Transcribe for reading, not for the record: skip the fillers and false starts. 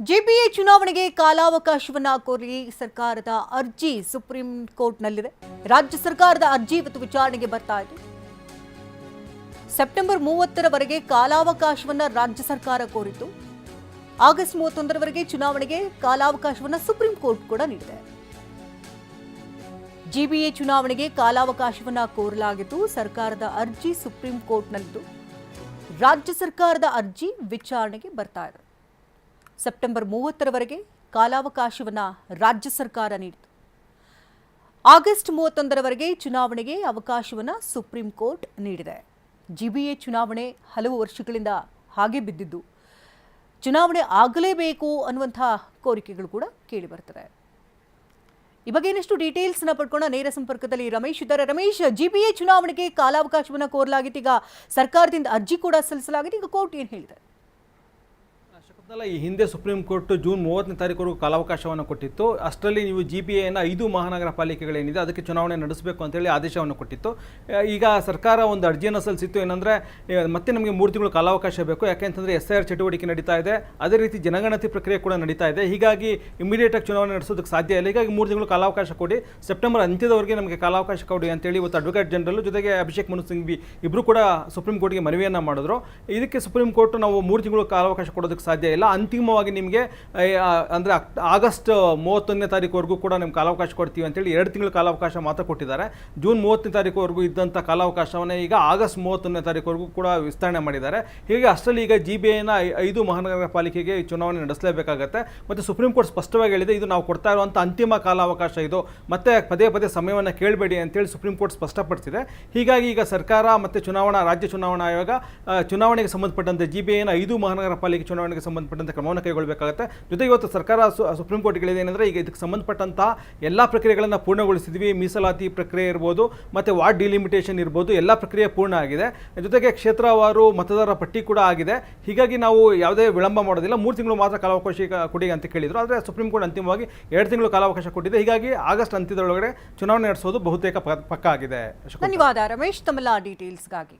ಜೆಪಿಎ ಚುನಾವಣೆಗೆ ಕಾಲಾವಕಾಶವನ್ನ ಕೋರಿ ಸರ್ಕಾರದ ಅರ್ಜಿ ಸುಪ್ರೀಂ ಕೋರ್ಟ್ನಲ್ಲಿದೆ. ರಾಜ್ಯ ಸರ್ಕಾರದ ಅರ್ಜಿ ಇವತ್ತು ವಿಚಾರಣೆಗೆ ಬರ್ತಾ ಇದೆ. ಸೆಪ್ಟೆಂಬರ್ 30ರವರೆಗೆ ಕಾಲಾವಕಾಶವನ್ನ ರಾಜ್ಯ ಸರ್ಕಾರ ಕೋರಿತು. ಆಗಸ್ಟ್ 31ರವರೆಗೆ ಚುನಾವಣೆಗೆ ಕಾಲಾವಕಾಶವನ್ನ ಸುಪ್ರೀಂ ಕೋರ್ಟ್ ಕೂಡ ನೀಡಿದೆ. ಜೆಪಿಎ ಚುನಾವಣೆಗೆ ಕಾಲಾವಕಾಶವನ್ನ ಕೋರಲಾಗಿದ್ದು ಸರ್ಕಾರದ ಅರ್ಜಿ ಸುಪ್ರೀಂ ಕೋರ್ಟ್ನಲ್ಲಿದ್ದು ರಾಜ್ಯ ಸರ್ಕಾರದ ಅರ್ಜಿ ವಿಚಾರಣೆಗೆ ಬರ್ತಾ ಇದೆ. ಸೆಪ್ಟೆಂಬರ್ 30ರವರೆಗೆ ಕಾಲಾವಕಾಶವನ್ನು ರಾಜ್ಯ ಸರ್ಕಾರ ನೀಡಿತು. ಆಗಸ್ಟ್ 31ರವರೆಗೆ ಚುನಾವಣೆಗೆ ಅವಕಾಶವನ್ನು ಸುಪ್ರೀಂ ಕೋರ್ಟ್ ನೀಡಿದೆ. ಜೆಪಿಎ ಚುನಾವಣೆ ಹಲವು ವರ್ಷಗಳಿಂದ ಹಾಗೆ ಬಿದ್ದಿದ್ದು ಚುನಾವಣೆ ಆಗಲೇಬೇಕು ಅನ್ನುವಂಥ ಕೋರಿಕೆಗಳು ಕೂಡ ಕೇಳಿಬರ್ತದೆ. ಈ ಬಗ್ಗೆ ಇನ್ನಷ್ಟು ಡೀಟೇಲ್ಸ್ನ ಪಡ್ಕೊಂಡ ನೇರ ಸಂಪರ್ಕದಲ್ಲಿ ರಮೇಶ್ ಇದ್ದಾರೆ. ರಮೇಶ್, ಜೆಪಿಎ ಚುನಾವಣೆಗೆ ಕಾಲಾವಕಾಶವನ್ನು ಕೋರಲಾಗಿತ್ತು. ಈಗ ಸರ್ಕಾರದಿಂದ ಅರ್ಜಿ ಕೂಡ ಸಲ್ಲಿಸಲಾಗಿದೆ. ಈಗ ಕೋರ್ಟ್ ಏನು ಹೇಳಿದೆ? ಈ ಹಿಂದೆ ಸುಪ್ರೀಂ ಕೋರ್ಟ್ ಜೂನ್ 30ನೇ ತಾರೀಕುವರೆಗೂ ಕಾಲಾವಕಾಶವನ್ನು ಕೊಟ್ಟಿತ್ತು. ಅಷ್ಟರಲ್ಲಿ ನೀವು ಜೆಪಿಎನ 5 ಮಹಾನಗರ ಪಾಲಿಕೆಗಳೇನಿದೆ ಅದಕ್ಕೆ ಚುನಾವಣೆ ನಡೆಸಬೇಕು ಅಂತೇಳಿ ಆದೇಶವನ್ನು ಕೊಟ್ಟಿತ್ತು. ಈಗ ಸರ್ಕಾರ ಒಂದು ಅರ್ಜಿಯನ್ನು ಸಲ್ಲಿಸಿತ್ತು. ಏನಂದರೆ ಮತ್ತೆ ನಮಗೆ 3 ತಿಂಗಳು ಕಾಲಾವಕಾಶ ಬೇಕು, ಯಾಕೆಂತಂದರೆ SIR ಚಟುವಟಿಕೆ ನಡೀತಾ ಇದೆ, ಅದೇ ರೀತಿ ಜನಗಣತಿ ಪ್ರಕ್ರಿಯೆ ಕೂಡ ನಡೀತಾ ಇದೆ. ಹೀಗಾಗಿ ಇಮಿಡಿಯೇಟಾಗಿ ಚುನಾವಣೆ ನಡೆಸೋದಕ್ಕೆ ಸಾಧ್ಯ ಇಲ್ಲ. ಹೀಗಾಗಿ 3 ತಿಂಗಳು ಕಾಲಾವಕಾಶ ಕೊಡಿ, ಸೆಪ್ಟೆಂಬರ್ ಅಂತ್ಯದವರೆಗೆ ನಮಗೆ ಕಾಲಾವಕಾಶ ಕೊಡಿ ಅಂತೇಳಿ ಇವತ್ತು ಅಡ್ವೊಕೇಟ್ ಜನರಲ್ ಜೊತೆಗೆ ಅಭಿಷೇಕ್ ಮನು ಸಿಂಘ್ವಿ ಇಬ್ಬರು ಕೂಡ ಸುಪ್ರೀಂ ಕೋರ್ಟ್ಗೆ ಮನವಿಯನ್ನು ಮಾಡಿದ್ರು. ಇದಕ್ಕೆ ಸುಪ್ರೀಂ ಕೋರ್ಟ್ ನಾವು 3 ತಿಂಗಳು ಕಾಲಾವಕಾಶ ಕೊಡೋದಕ್ಕೆ ಸಾಧ್ಯ ಇಲ್ಲ, ಅಂತಿಮವಾಗಿ ನಿಮಗೆ ಅಂದರೆ ಆಗಸ್ಟ್ 31ನೇ ತಾರೀಕುವರೆಗೂ ಕೂಡ ನಿಮ್ಗೆ ಕಾಲಾವಕಾಶ ಕೊಡ್ತೀವಿ ಅಂತೇಳಿ 2 ತಿಂಗಳ ಕಾಲಾವಕಾಶ ಮಾತ್ರ ಕೊಟ್ಟಿದ್ದಾರೆ. ಜೂನ್ 30ನೇ ತಾರೀಕುವರೆಗೂ ಇದ್ದಂಥ ಕಾಲಾವಕಾಶವನ್ನೇ ಈಗ ಆಗಸ್ಟ್ 31ನೇ ತಾರೀಕುವರೆಗೂ ಕೂಡ ವಿಸ್ತರಣೆ ಮಾಡಿದ್ದಾರೆ. ಹೀಗೆ ಅಷ್ಟರಲ್ಲಿ ಈಗ ಜೆಪಿಎನ 5 ಮಹಾನಗರ ಪಾಲಿಕೆಗೆ ಚುನಾವಣೆ ನಡೆಸಲೇಬೇಕಾಗತ್ತೆ. ಮತ್ತು ಸುಪ್ರೀಂ ಕೋರ್ಟ್ ಸ್ಪಷ್ಟವಾಗಿ ಹೇಳಿದೆ, ಇದು ನಾವು ಕೊಡ್ತಾ ಇರುವಂಥ ಅಂತಿಮ ಕಾಲಾವಕಾಶ ಇದು, ಮತ್ತೆ ಪದೇ ಪದೇ ಸಮಯವನ್ನು ಕೇಳಬೇಡಿ ಅಂತೇಳಿ ಸುಪ್ರೀಂ ಕೋರ್ಟ್ ಸ್ಪಷ್ಟಪಡಿಸಿದೆ. ಹೀಗಾಗಿ ಈಗ ಸರ್ಕಾರ ಮತ್ತು ರಾಜ್ಯ ಚುನಾವಣಾ ಆಯೋಗ ಚುನಾವಣೆಗೆ ಸಂಬಂಧಪಟ್ಟಂತೆ ಜೆಪಿಎನ 5 ಮಹಾನಗರ ಪಾಲಿಕೆ ಚುನಾವಣೆಗೆ ಸಂಬಂಧಪಟ್ಟಂತೆ ಕ್ರಮವನ್ನು ಕೈಗೊಳ್ಳಬೇಕಾಗುತ್ತೆ. ಜೊತೆಗೆ ಇವತ್ತು ಸರ್ಕಾರ ಸುಪ್ರೀಂ ಕೋರ್ಟ್ಗೆ ಹೇಳಿದೆ ಏನಂದರೆ, ಈಗ ಇದಕ್ಕೆ ಸಂಬಂಧಪಟ್ಟಂತಹ ಎಲ್ಲ ಪ್ರಕ್ರಿಯೆಗಳನ್ನು ಪೂರ್ಣಗೊಳಿಸಿದ್ವಿ. ಮೀಸಲಾತಿ ಪ್ರಕ್ರಿಯೆ ಇರ್ಬೋದು, ಮತ್ತು ವಾರ್ಡ್ ಡಿಲಿಮಿಟೇಷನ್ ಇರ್ಬೋದು, ಎಲ್ಲ ಪ್ರಕ್ರಿಯೆ ಪೂರ್ಣ ಆಗಿದೆ. ಜೊತೆಗೆ ಕ್ಷೇತ್ರವಾರು ಮತದಾರರ ಪಟ್ಟಿ ಕೂಡ ಆಗಿದೆ. ಹೀಗಾಗಿ ನಾವು ಯಾವುದೇ ವಿಳಂಬ ಮಾಡೋದಿಲ್ಲ, 3 ತಿಂಗಳು ಮಾತ್ರ ಕಾಲಾವಕಾಶ ಕೊಡಿ ಅಂತ ಕೇಳಿದರು. ಆದರೆ ಸುಪ್ರೀಂ ಕೋರ್ಟ್ ಅಂತಿಮವಾಗಿ 2 ತಿಂಗಳು ಕಾಲಾವಕಾಶ ಕೊಟ್ಟಿದೆ. ಹೀಗಾಗಿ ಆಗಸ್ಟ್ ಅಂತ್ಯದೊಳಗಡೆ ಚುನಾವಣೆ ನಡೆಸೋದು ಬಹುತೇಕ ಪಕ್ಕ ಆಗಿದೆ. ಧನ್ಯವಾದ ರಮೇಶ್, ತಮ್ಮೆಲ್ಲ ಡೀಟೇಲ್ಸ್ಗಾಗಿ.